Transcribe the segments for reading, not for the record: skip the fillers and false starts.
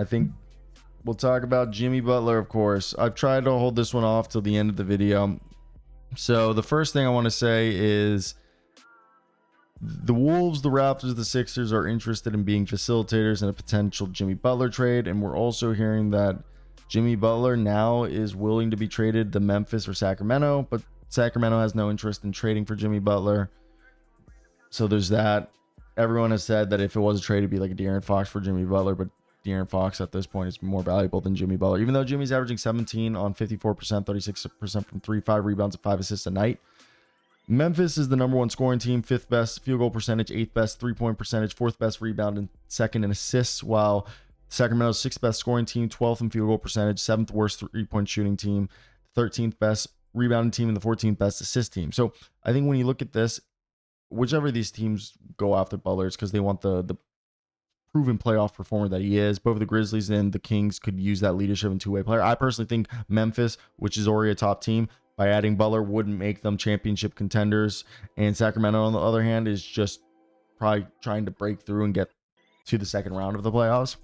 I think we'll talk about Jimmy Butler, of course. I've tried to hold this one off till the end of the video. So the first thing I want to say is the Wolves, the Raptors, the Sixers are interested in being facilitators in a potential Jimmy Butler trade. And we're also hearing that Jimmy Butler now is willing to be traded to Memphis or Sacramento, but Sacramento has no interest in trading for Jimmy Butler. So there's that. Everyone has said that if it was a trade, it'd be like a De'Aaron Fox for Jimmy Butler, but De'Aaron Fox at this point is more valuable than Jimmy Butler. Even though Jimmy's averaging 17 on 54%, 36% from 3, 5 rebounds, and 5 assists a night. Memphis is the number one scoring team, 5th best field goal percentage, 8th best 3-point percentage, 4th best rebound, and 2nd in assists, while Sacramento's 6th best scoring team, 12th in field goal percentage, 7th worst 3-point shooting team, 13th best rebounding team, and the 14th best assist team. So I think when you look at this, whichever of these teams go after Butler, it's because they want the proven playoff performer that he is. Both the Grizzlies and the Kings could use that leadership and two-way player. I personally think Memphis, which is already a top team, by adding Butler wouldn't make them championship contenders. And Sacramento, on the other hand, is just probably trying to break through and get to the second round of the playoffs.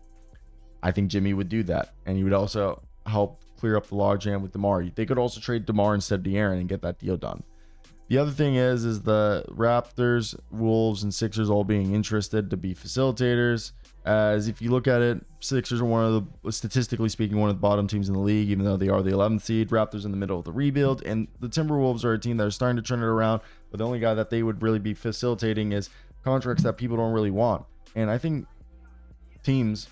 I think Jimmy would do that. And he would also help clear up the logjam with DeMar. They could also trade DeMar instead of De'Aaron and get that deal done. The other thing is the Raptors, Wolves, and Sixers all being interested to be facilitators. As if you look at it, Sixers are statistically speaking, one of the bottom teams in the league, even though they are the 11th seed. Raptors in the middle of the rebuild, and the Timberwolves are a team that are starting to turn it around. But the only guy that they would really be facilitating is contracts that people don't really want. And I think teams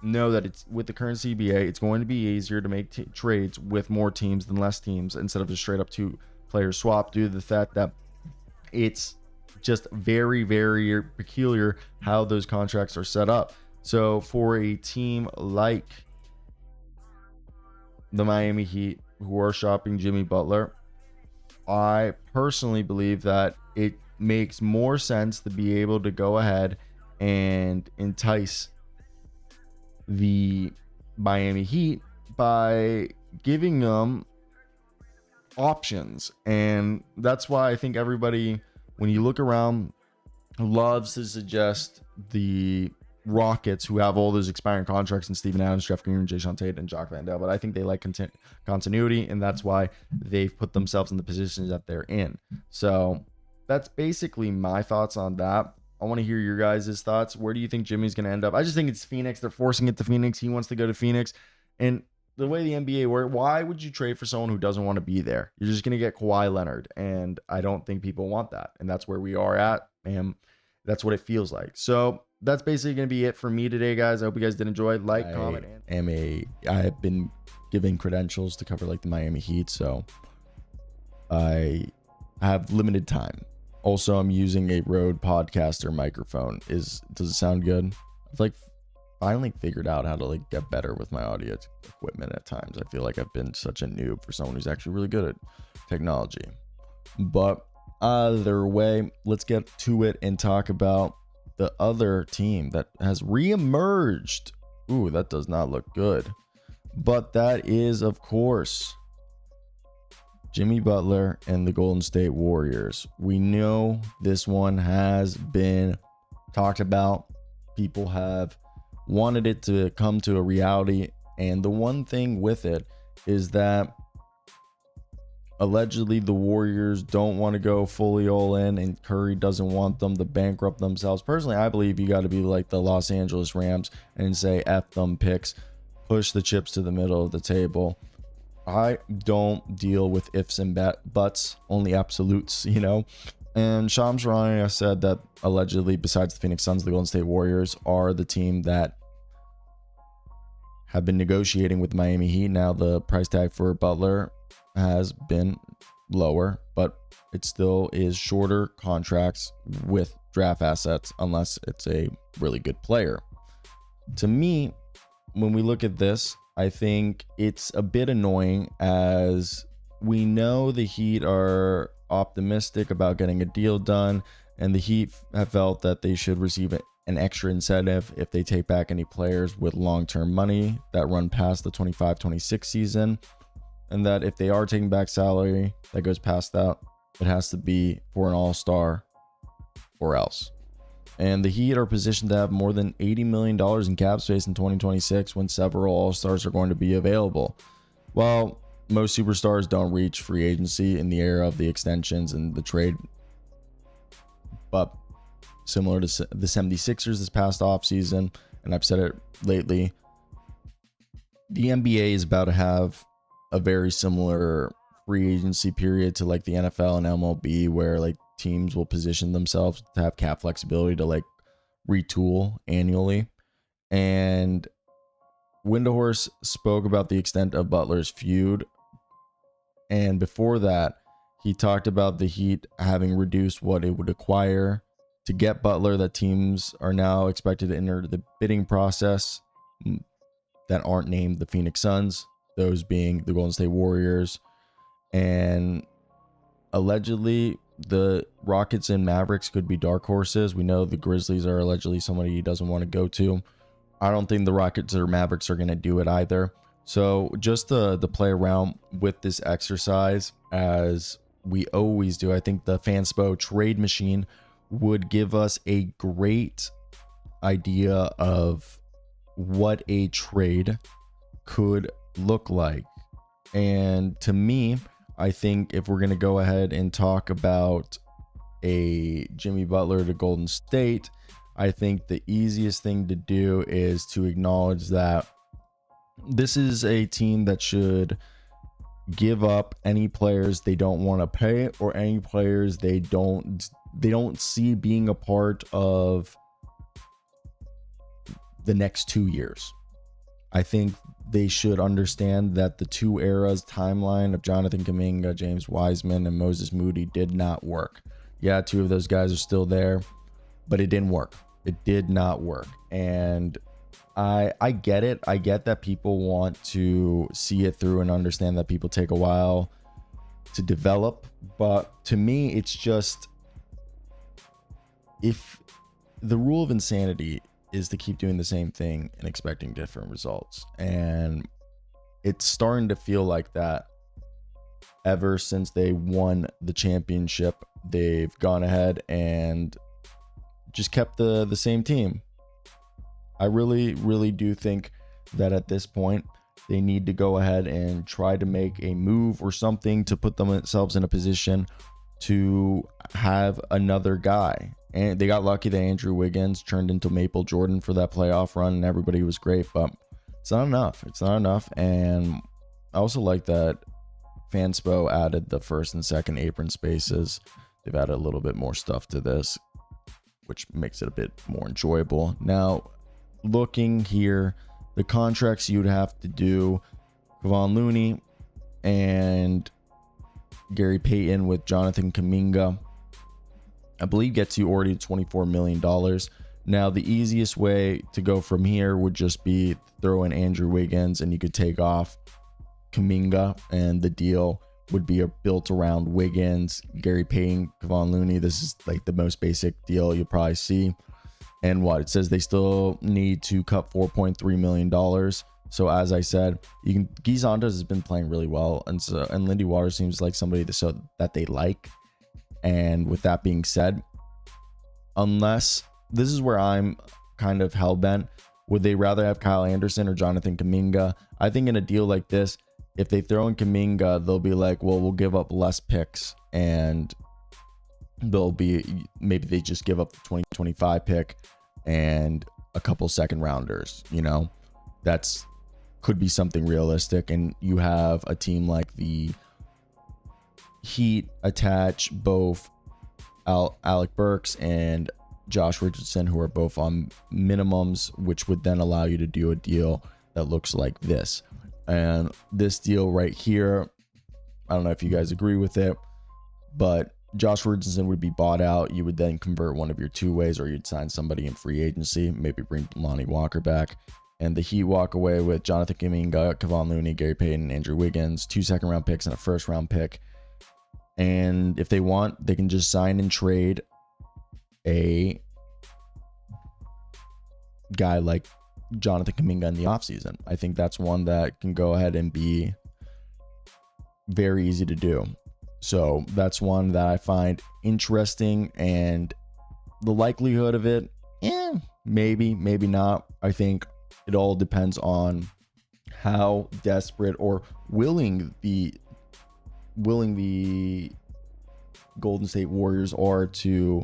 know that it's with the current CBA, it's going to be easier to make trades with more teams than less teams instead of just straight up two-player swap, due to the fact that it's just very, very peculiar how those contracts are set up. So for a team like the Miami Heat, who are shopping Jimmy Butler, I personally believe that it makes more sense to be able to go ahead and entice the Miami Heat by giving them options. And that's why I think everybody, when you look around, loves to suggest the Rockets, who have all those expiring contracts, and Steven Adams, Jeff Green, Jason Tate, and Jock Landale. But I think they like continuity, and that's why they've put themselves in the positions that they're in. So that's basically my thoughts on that. I want to hear your guys' thoughts. Where do you think Jimmy's going to end up? I just think it's Phoenix. They're forcing it to Phoenix. He wants to go to Phoenix. And the way the NBA works, why would you trade for someone who doesn't want to be there? You're just going to get Kawhi Leonard. And I don't think people want that. And that's where we are at. And that's what it feels like. So that's basically going to be it for me today, guys. I hope you guys did enjoy. Like, comment, and I have been giving credentials to cover like the Miami Heat. So I have limited time. Also, I'm using a Rode Podcaster microphone. Does it sound good? I've like finally figured out how to like get better with my audio equipment at times. I feel like I've been such a noob for someone who's actually really good at technology. But either way, let's get to it and talk about the other team that has reemerged. Ooh, that does not look good. But that is, of course, Jimmy Butler and the Golden State Warriors. We know this one has been talked about. People have wanted it to come to a reality. And the one thing with it is that allegedly the Warriors don't want to go fully all in, and Curry doesn't want them to bankrupt themselves. Personally, I believe you got to be like the Los Angeles Rams and say F them picks, push the chips to the middle of the table. I don't deal with ifs and buts, only absolutes, you know. And Shams Charania said that allegedly, besides the Phoenix Suns, the Golden State Warriors are the team that have been negotiating with Miami Heat. Now the price tag for Butler has been lower, but it still is shorter contracts with draft assets unless it's a really good player. To me, when we look at this, I think it's a bit annoying, as we know the Heat are optimistic about getting a deal done, and the Heat have felt that they should receive an extra incentive if they take back any players with long-term money that run past the 25-26 season, and that if they are taking back salary that goes past that, it has to be for an all-star or else. And the Heat are positioned to have more than $80 million in cap space in 2026 when several All-Stars are going to be available. While most superstars don't reach free agency in the era of the extensions and the trade, but similar to the 76ers this past offseason, and I've said it lately, the NBA is about to have a very similar free agency period to like the NFL and MLB, where like teams will position themselves to have cap flexibility to like retool annually. And Windhorst spoke about the extent of Butler's feud, and before that he talked about the Heat having reduced what it would acquire to get Butler, that teams are now expected to enter the bidding process that aren't named the Phoenix Suns, those being the Golden State Warriors, and allegedly the Rockets and Mavericks could be dark horses. We know the Grizzlies are allegedly somebody he doesn't want to go to. I don't think the Rockets or Mavericks are going to do it either. So just to play around with this exercise, as we always do, I think the Fanspo trade machine would give us a great idea of what a trade could look like. And to me, I think if we're going to go ahead and talk about a Jimmy Butler to Golden State, I think the easiest thing to do is to acknowledge that this is a team that should give up any players they don't want to pay, or any players they don't see being a part of the next 2 years. I think they should understand that the two eras timeline of Jonathan Kuminga, James Wiseman, and Moses Moody did not work. Yeah, two of those guys are still there, but it didn't work. It did not work. And I get it. I get that people want to see it through and understand that people take a while to develop. But to me, it's just, if the rule of insanity is to keep doing the same thing and expecting different results, and it's starting to feel like that ever since they won the championship. They've gone ahead and just kept the same team. I really do think that at this point they need to go ahead and try to make a move or something to put themselves in a position to have another guy. And they got lucky that Andrew Wiggins turned into Maple Jordan for that playoff run and everybody was great, but it's not enough. It's not enough. And I also like that Fanspo added the first and second apron spaces. They've added a little bit more stuff to this, which makes it a bit more enjoyable. Now, looking here, the contracts you'd have to do, Kevon Looney and Gary Payton with Jonathan Kuminga, I believe gets you already $24 million. Now, the easiest way to go from here would just be throw in Andrew Wiggins and you could take off Kuminga, and the deal would be built around Wiggins, Gary Payton, Kevon Looney. This is like the most basic deal you'll probably see. And what it says, they still need to cut $4.3 million. So as I said, Guy Zondas has been playing really well, and Lindy Waters seems like somebody that they like. And with that being said, unless this is where I'm kind of hell-bent, would they rather have Kyle Anderson or Jonathan Kuminga? I think in a deal like this, if they throw in Kuminga, they'll be like, well, we'll give up less picks, and maybe they just give up the 2025 pick and a couple second rounders. That's could be something realistic. And you have a team like the Heat attach both Alec Burks and Josh Richardson, who are both on minimums, which would then allow you to do a deal that looks like this. And this deal right here, I don't know if you guys agree with it, but Josh Richardson would be bought out. You would then convert one of your two ways, or you'd sign somebody in free agency, maybe bring Lonnie Walker back. And the Heat walk away with Jonathan Kuminga, Kevon Looney, Gary Payton, Andrew Wiggins, 2 second-round picks and a first-round pick. And if they want, they can just sign and trade a guy like Jonathan Kuminga in the offseason. I think that's one that can go ahead and be very easy to do. So that's one that I find interesting, and the likelihood of it Maybe, maybe not. I think it all depends on how desperate or willing the Golden State Warriors are to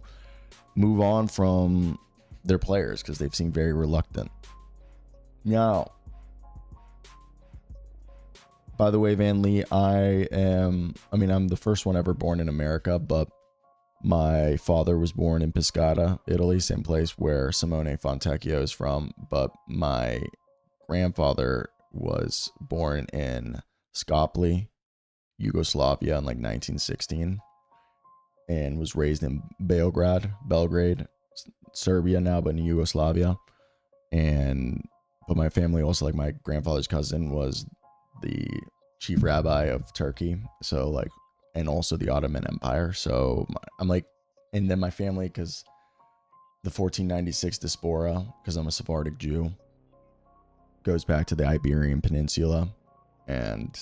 move on from their players, because they've seemed very reluctant. Now, by the way, Van Lee, I'm the first one ever born in America, but my father was born in Pescara, Italy, same place where Simone Fontecchio is from, but my grandfather was born in Skopje, Yugoslavia in like 1916, and was raised in Belgrade, Serbia now, but in Yugoslavia. But my family also, like my grandfather's cousin was the chief rabbi of Turkey, so like, and also the Ottoman Empire. So I'm like, and then my family, because the 1496 diaspora, because I'm a Sephardic Jew, goes back to the Iberian Peninsula, and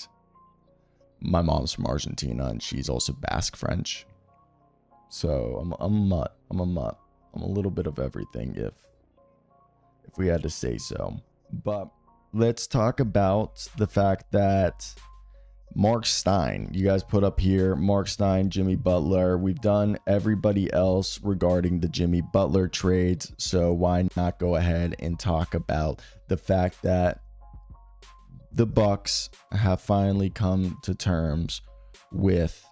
my mom's from Argentina, and she's also Basque French. So I'm a mutt. I'm a little bit of everything, if we had to say so. But let's talk about the fact that Mark Stein, you guys put up here, Mark Stein, Jimmy Butler. We've done everybody else regarding the Jimmy Butler trades, so why not go ahead and talk about the fact that the Bucks have finally come to terms with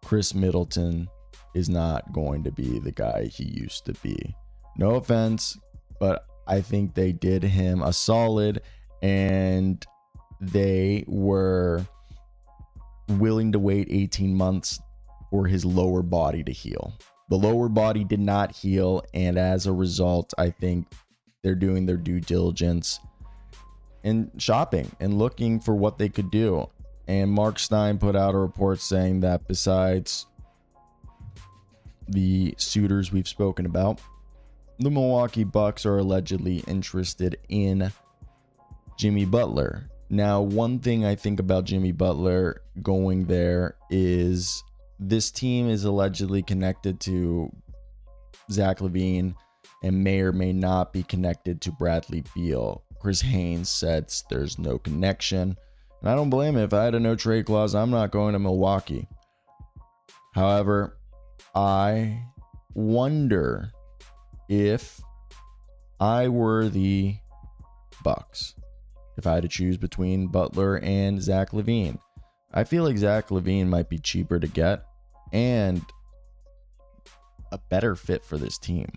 Chris Middleton is not going to be the guy he used to be. No offense, but I think they did him a solid, and they were willing to wait 18 months for his lower body to heal. The lower body did not heal, and as a result, I think they're doing their due diligence and shopping and looking for what they could do. And Mark Stein put out a report saying that besides the suitors we've spoken about, the Milwaukee Bucks are allegedly interested in Jimmy Butler. Now, one thing I think about Jimmy Butler going there is this team is allegedly connected to Zach LaVine and may or may not be connected to Bradley Beal. Chris Haynes says there's no connection, and I don't blame him. If I had a no trade clause, I'm not going to Milwaukee. However, I wonder if I were the Bucks, if I had to choose between Butler and Zach LaVine. I feel like Zach LaVine might be cheaper to get and a better fit for this team.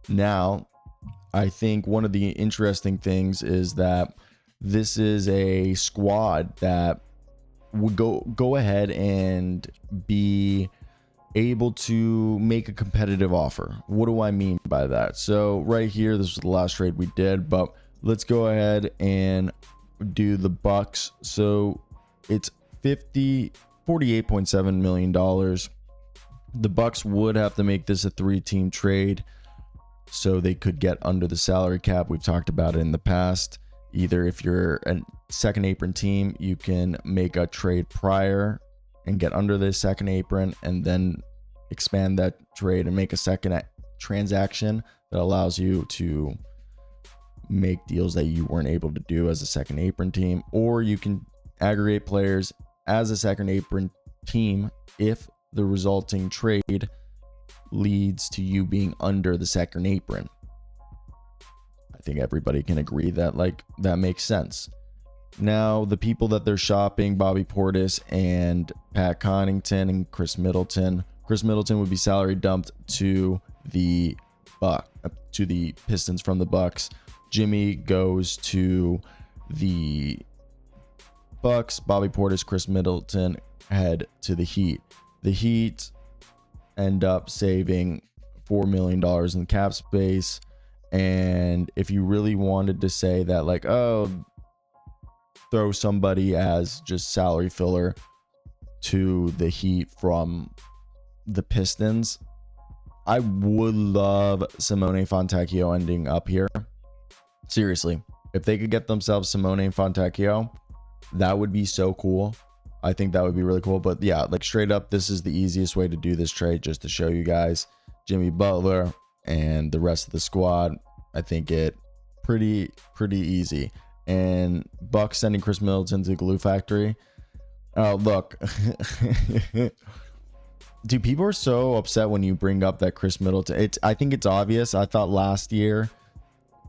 Now, I think one of the interesting things is that this is a squad that would go ahead and be able to make a competitive offer. What do I mean by that? So right here, this was the last trade we did, but let's go ahead and do the Bucks. So it's $48.7 million. The Bucks would have to make this a 3-team trade so they could get under the salary cap. We've talked about it in the past. Either if you're a second apron team, you can make a trade prior and get under the second apron and then expand that trade and make a second transaction that allows you to make deals that you weren't able to do as a second apron team. Or you can aggregate players as a second apron team if the resulting trade leads to you being under the second apron. I think everybody can agree that that makes sense. Now, the people that they're shopping, Bobby Portis and Pat Connaughton and Chris Middleton. Chris Middleton would be salary dumped to the Pistons from the Bucks. Jimmy goes to the Bucks. Bobby Portis, Chris Middleton head to the Heat. The Heat end up saving $4 million in cap space. And if you really wanted to say that, throw somebody as just salary filler to the Heat from the Pistons, I would love Simone Fontecchio ending up here. Seriously, if they could get themselves Simone Fontecchio, that would be so cool. I think that would be really cool. But yeah, straight up, this is the easiest way to do this trade, just to show you guys. Jimmy Butler and the rest of the squad, I think it pretty easy. And Bucks sending Chris Middleton to the glue factory. Oh, look. Dude, people are so upset when you bring up that Chris Middleton. I think it's obvious. I thought last year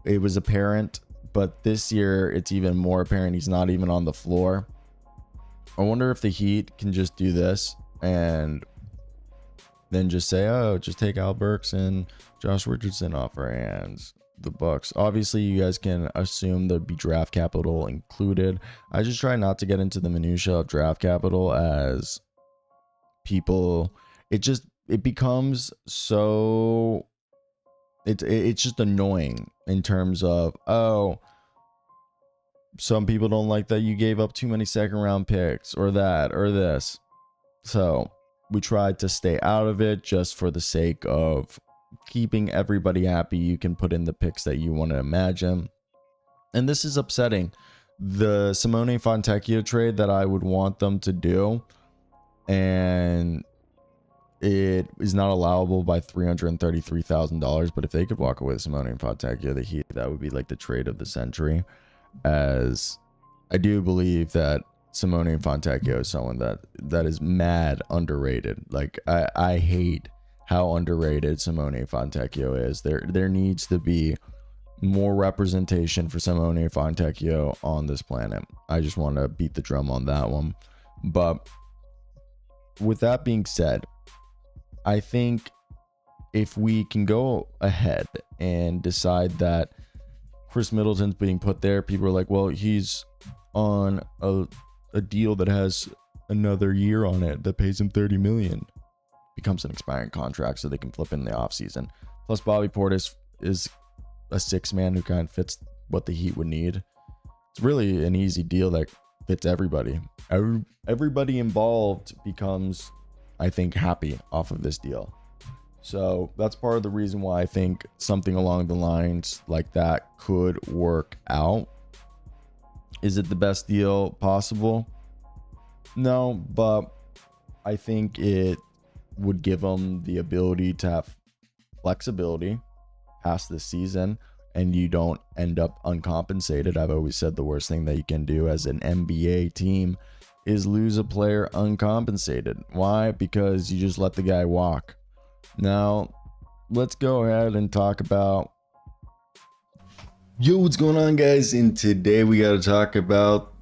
it was apparent, but this year it's even more apparent. He's not even on the floor. I wonder if the Heat can just do this and then just say, oh, just take Al Burks and Josh Richardson off our hands. The Bucks, obviously you guys can assume there'd be draft capital included. I just try not to get into the minutia of draft capital, as people, it becomes so, it's just annoying in terms of, oh, some people don't like that you gave up too many second round picks or that or this. So we tried to stay out of it just for the sake of keeping everybody happy. You can put in the picks that you want to imagine. And this is upsetting. The Simone Fontecchio trade that I would want them to do, and it is not allowable by $333,000. But if they could walk away with Simone Fontecchio, the Heat, that would be like the trade of the century, as I do believe that Simone Fontecchio is someone that is mad underrated. Like I hate how underrated Simone Fontecchio is. There needs to be more representation for Simone Fontecchio on this planet. I just want to beat the drum on that one. But with that being said, I think if we can go ahead and decide that Chris Middleton's being put there, people are like, well, he's on a deal that has another year on it that pays him $30 million. Becomes an expiring contract so they can flip in the offseason. Plus Bobby Portis is a six man who kind of fits what the Heat would need. It's really an easy deal that fits everybody. Everybody involved becomes, I think, happy off of this deal. So that's part of the reason why I think something along the lines like that could work out. Is it the best deal possible? No, but I think it would give them the ability to have flexibility past this season, and you don't end up uncompensated. I've always said the worst thing that you can do as an NBA team is lose a player uncompensated. Why? Because you just let the guy walk. Now, let's go ahead and talk about, what's going on, guys? And today we got to talk about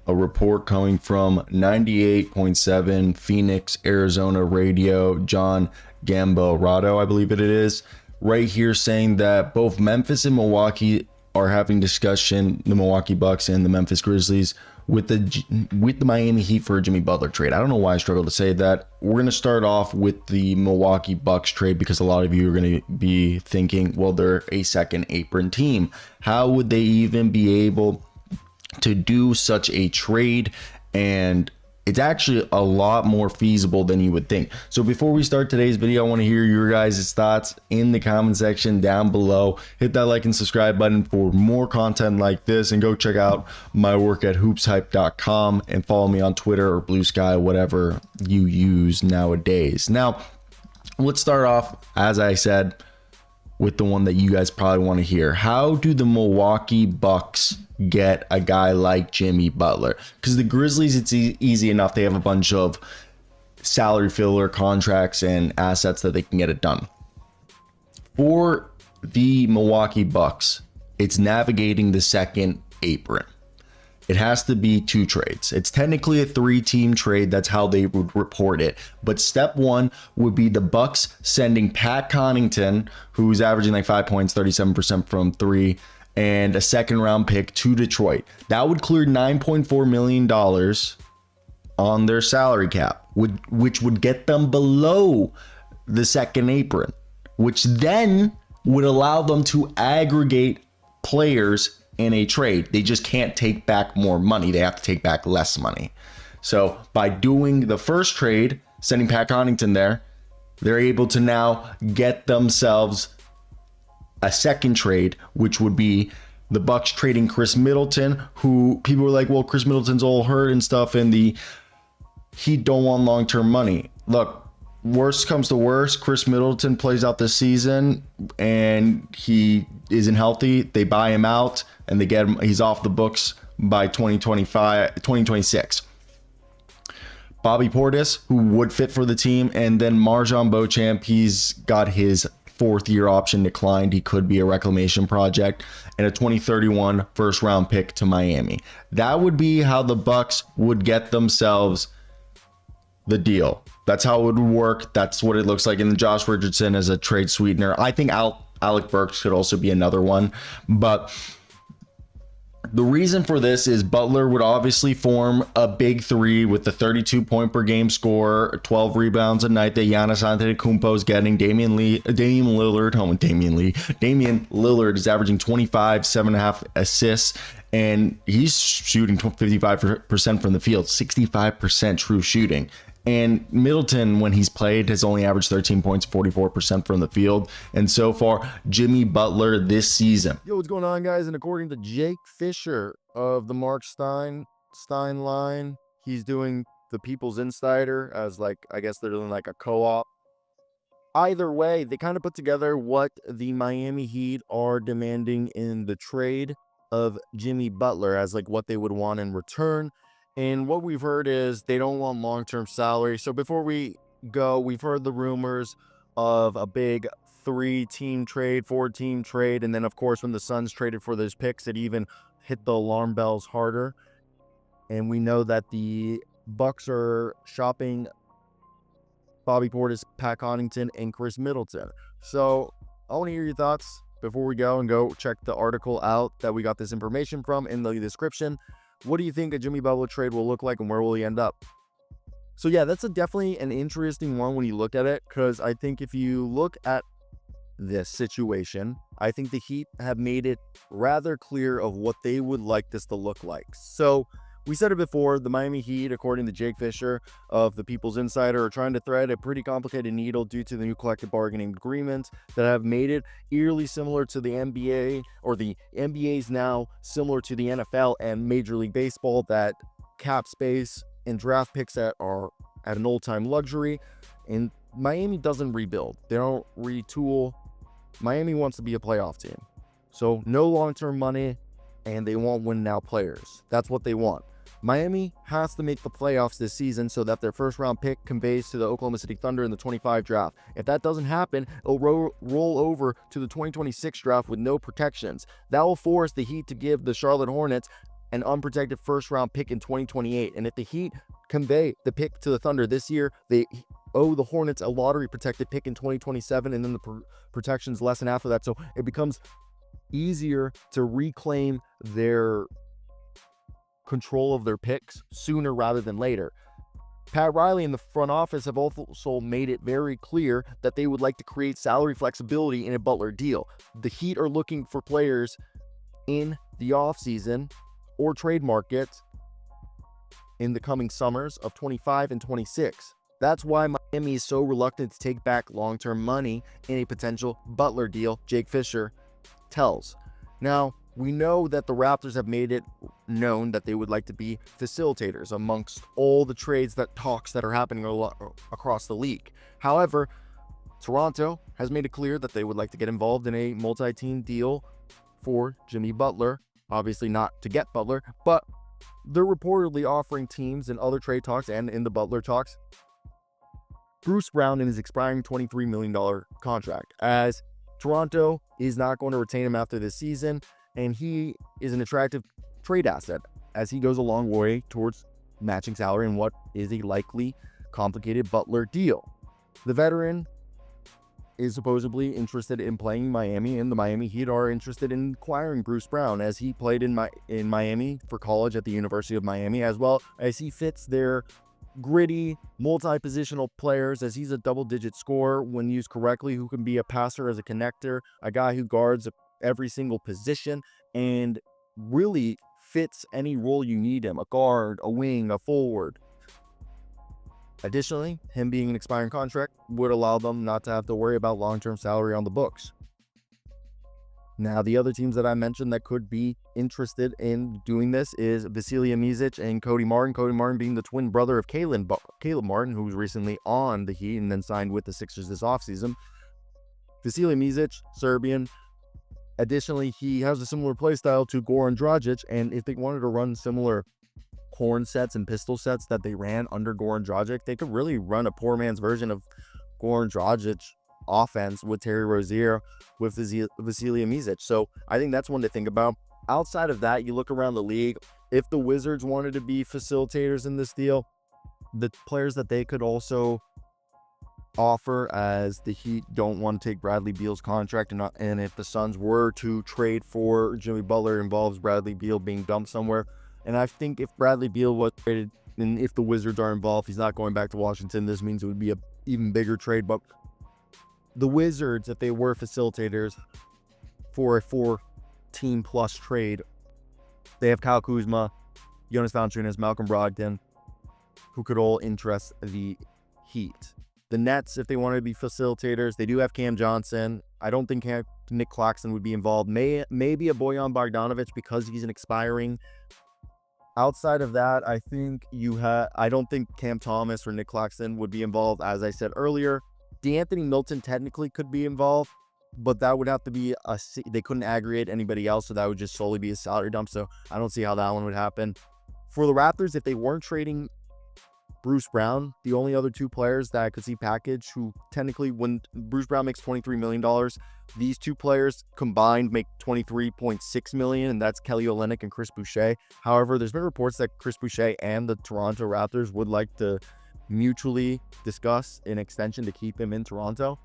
a report coming from 98.7 Phoenix, Arizona radio, John Gambarado, I believe it is, right here, saying that both Memphis and Milwaukee are having discussion, the Milwaukee Bucks and the Memphis Grizzlies, with the Miami Heat for a Jimmy Butler trade. I don't know why I struggle to say that. We're going to start off with the Milwaukee Bucks trade, because a lot of you are going to be thinking, well, they're a second apron team. How would they even be able to do such a trade? And it's actually a lot more feasible than you would think. So before we start today's video, I want to hear your guys' thoughts in the comment section down below. Hit that like and subscribe button for more content like this, and go check out my work at hoopshype.com and follow me on Twitter or Blue Sky, whatever you use nowadays. Now, let's start off, as I said, with the one that you guys probably want to hear. How do the Milwaukee Bucks get a guy like Jimmy Butler? Because the Grizzlies, it's easy enough. They have a bunch of salary filler contracts and assets that they can get it done. For the Milwaukee Bucks, it's navigating the second apron. It has to be two trades. It's technically a 3-team trade. That's how they would report it. But step one would be the Bucks sending Pat Connaughton, who's averaging like 5 points, 37% from three, and a second round pick to Detroit. That would clear $9.4 million on their salary cap, which would get them below the second apron, which then would allow them to aggregate players in a trade. They just can't take back more money. They have to take back less money. So by doing the first trade, sending Pat Connaughton there, they're able to now get themselves a second trade, which would be the Bucks trading Chris Middleton, who people were like, well, Chris Middleton's all hurt and stuff, and the Heat don't want long-term money. Look, worst comes to worst, Chris Middleton plays out this season and he isn't healthy, they buy him out and they get him, he's off the books by 2026. Bobby Portis, who would fit for the team, and then Marjon Beauchamp, he's got his 4th-year option declined. He could be a reclamation project, and a 2031 first-round pick to Miami. That would be how the Bucks would get themselves the deal. That's how it would work. That's what it looks like. And Josh Richardson as a trade sweetener. I think Alec Burks could also be another one, but the reason for this is Butler would obviously form a big three with the 32 point per game score, 12 rebounds a night that Giannis Antetokounmpo is getting. Damian Lillard is averaging 25, 7.5 assists, and he's shooting 55% from the field, 65% true shooting. And Middleton, when he's played, has only averaged 13 points, 44% from the field. And so far, Jimmy Butler this season. Yo, what's going on, guys? And according to Jake Fisher of the Mark Stein line, he's doing the People's Insider as, like, I guess they're doing like a co-op. Either way, they kind of put together what the Miami Heat are demanding in the trade of Jimmy Butler as like what they would want in return. And what we've heard is they don't want long-term salary. So before we go, we've heard the rumors of a big 3-team trade, 4-team trade. And then, of course, when the Suns traded for those picks, it even hit the alarm bells harder. And we know that the Bucks are shopping Bobby Portis, Pat Connaughton, and Chris Middleton. So I want to hear your thoughts before we go, and go check the article out that we got this information from in the description. What do you think a Jimmy Butler trade will look like, and where will he end up? So yeah, that's definitely an interesting one when you look at it, because I think if you look at this situation, I think the Heat have made it rather clear of what they would like this to look like. So we said it before, the Miami Heat, according to Jake Fisher of the People's Insider, are trying to thread a pretty complicated needle due to the new collective bargaining agreements that have made it eerily similar to the NBA, or the NBA's now similar to the NFL and Major League Baseball, that cap space and draft picks that are at an old-time luxury. And Miami doesn't rebuild. They don't retool. Miami wants to be a playoff team. So no long-term money, and they want win-now players. That's what they want. Miami has to make the playoffs this season so that their first-round pick conveys to the Oklahoma City Thunder in the 25 draft. If that doesn't happen, it'll roll over to the 2026 draft with no protections. That will force the Heat to give the Charlotte Hornets an unprotected first-round pick in 2028. And if the Heat convey the pick to the Thunder this year, they owe the Hornets a lottery-protected pick in 2027, and then the protections lessen after that. So it becomes easier to reclaim their control of their picks sooner rather than later. Pat Riley and the front office have also made it very clear that they would like to create salary flexibility in a Butler deal. The Heat are looking for players in the offseason or trade market in the coming summers of 25 and 26. That's why Miami is so reluctant to take back long-term money in a potential Butler deal, Jake Fisher tells. Now, we know that the Raptors have made it known that they would like to be facilitators amongst all the trades talks that are happening across the league. However, Toronto has made it clear that they would like to get involved in a multi-team deal for Jimmy Butler. Obviously not to get Butler, but they're reportedly offering teams in other trade talks and in the Butler talks Bruce Brown in his expiring $23 million contract, as Toronto is not going to retain him after this season. And he is an attractive trade asset as he goes a long way towards matching salary in what is a likely complicated Butler deal. The veteran is supposedly interested in playing Miami, and the Miami Heat are interested in acquiring Bruce Brown, as he played in Miami for college at the University of Miami, as well as he fits their gritty, multi-positional players, as he's a double-digit scorer when used correctly, who can be a passer as a connector, a guy who guards every single position and really fits any role you need him: a guard, a wing, a forward. Additionally, him being an expiring contract would allow them not to have to worry about long-term salary on the books. Now, the other teams that I mentioned that could be interested in doing this is Vasilija Micic and Cody Martin. Cody Martin being the twin brother of Caleb Martin, who was recently on the Heat and then signed with the Sixers this offseason. Vasilija Micic, Serbian. Additionally, he has a similar play style to Goran Dragic, and if they wanted to run similar horn sets and pistol sets that they ran under Goran Dragic, they could really run a poor man's version of Goran Dragic offense with Terry Rozier, with Vasilija Micic. So I think that's one to think about. Outside of that, you look around the league, if the Wizards wanted to be facilitators in this deal, the players that they could also offer, as the Heat don't want to take Bradley Beal's contract, and if the Suns were to trade for Jimmy Butler, involves Bradley Beal being dumped somewhere. And I think if Bradley Beal was traded, and if the Wizards are involved, he's not going back to Washington. This means it would be a even bigger trade. But the Wizards, if they were facilitators for a 4-team plus trade, they have Kyle Kuzma, Jonas Valanciunas, Malcolm Brogdon, who could all interest the Heat. The Nets, if they wanted to be facilitators, they do have Cam Johnson. I don't think Nick Claxton would be involved. Maybe a Bojan Bogdanovic because he's an expiring. Outside of that, I don't think Cam Thomas or Nick Claxton would be involved. As I said earlier, DeAnthony Milton technically could be involved, but that would have to be they couldn't aggregate anybody else, so that would just solely be a salary dump. So I don't see how that one would happen. For the Raptors, if they weren't trading Bruce Brown, the only other two players that I could see package, who technically, when Bruce Brown makes $23 million, these two players combined make $23.6 million, and that's Kelly Olynyk and Chris Boucher. However, there's been reports that Chris Boucher and the Toronto Raptors would like to mutually discuss an extension to keep him in Toronto.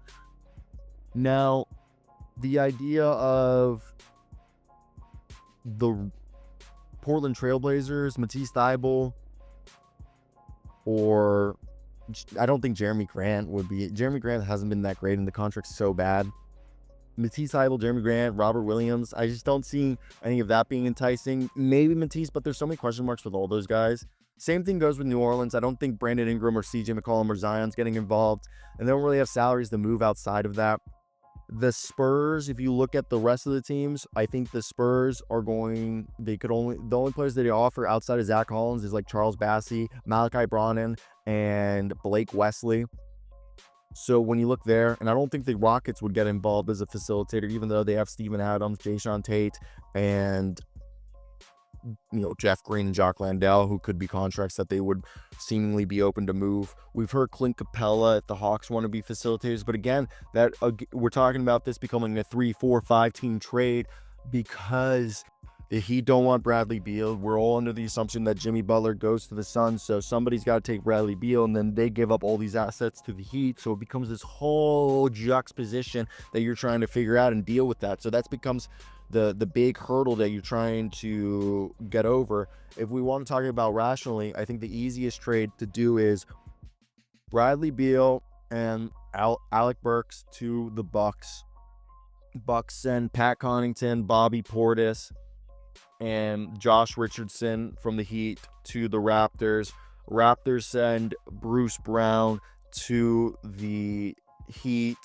Now, the idea of the Portland Trailblazers, Matisse Thybulle, or I don't think Jeremy Grant would be. Jeremy Grant hasn't been that great, and the contract's so bad. Matisse Thybulle, Jeremy Grant, Robert Williams, I just don't see any of that being enticing. Maybe Matisse, but there's so many question marks with all those guys. Same thing goes with New Orleans. I don't think Brandon Ingram or CJ McCollum or Zion's getting involved, and they don't really have salaries to move outside of that. The Spurs, if you look at the rest of the teams, I think the Spurs are the only players that they offer outside of Zach Collins is like Charles Bassey, Malachi Brannan, and Blake Wesley. So when you look there, and I don't think the Rockets would get involved as a facilitator, even though they have Steven Adams, Jayshawn Tate, and Jeff Green and Jock Landale, who could be contracts that they would seemingly be open to move. We've heard Clint Capella if the Hawks want to be facilitators, but again, that we're talking about this becoming a 3, 4, 5-team trade because the Heat don't want Bradley Beal. We're all under the assumption that Jimmy Butler goes to the Suns, so somebody's got to take Bradley Beal, and then they give up all these assets to the Heat, so it becomes this whole juxtaposition that you're trying to figure out and deal with that. So that becomes the big hurdle that you're trying to get over. If we want to talk about rationally, I think the easiest trade to do is Bradley Beal and Alec Burks to the Bucks. Bucks send Pat Connaughton, Bobby Portis, and Josh Richardson from the Heat to the Raptors. Raptors send Bruce Brown to the Heat.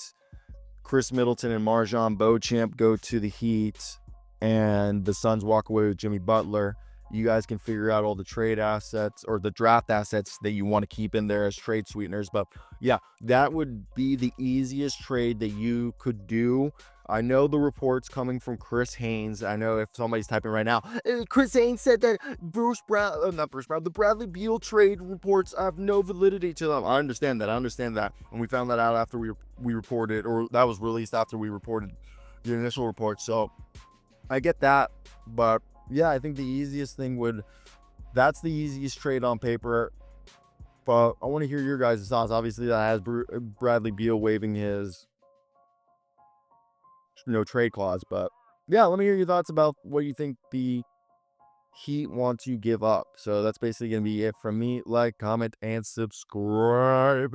Chris Middleton and Marjon Beauchamp go to the Heat, and the Suns walk away with Jimmy Butler. You guys can figure out all the trade assets or the draft assets that you want to keep in there as trade sweeteners. But yeah, that would be the easiest trade that you could do. I know the reports coming from Chris Haynes. I know if somebody's typing right now, Chris Haynes said that the Bradley Beal trade reports have no validity to them. I understand that. And we found that out after we reported, or that was released after we reported the initial report. So I get that. But yeah, I think the easiest thing that's the easiest trade on paper. But I want to hear your guys' thoughts. Obviously, that has Bradley Beal waiving his trade clause. But yeah, let me hear your thoughts about what you think the Heat want to give up. So that's basically going to be it from me. Like, comment, and subscribe.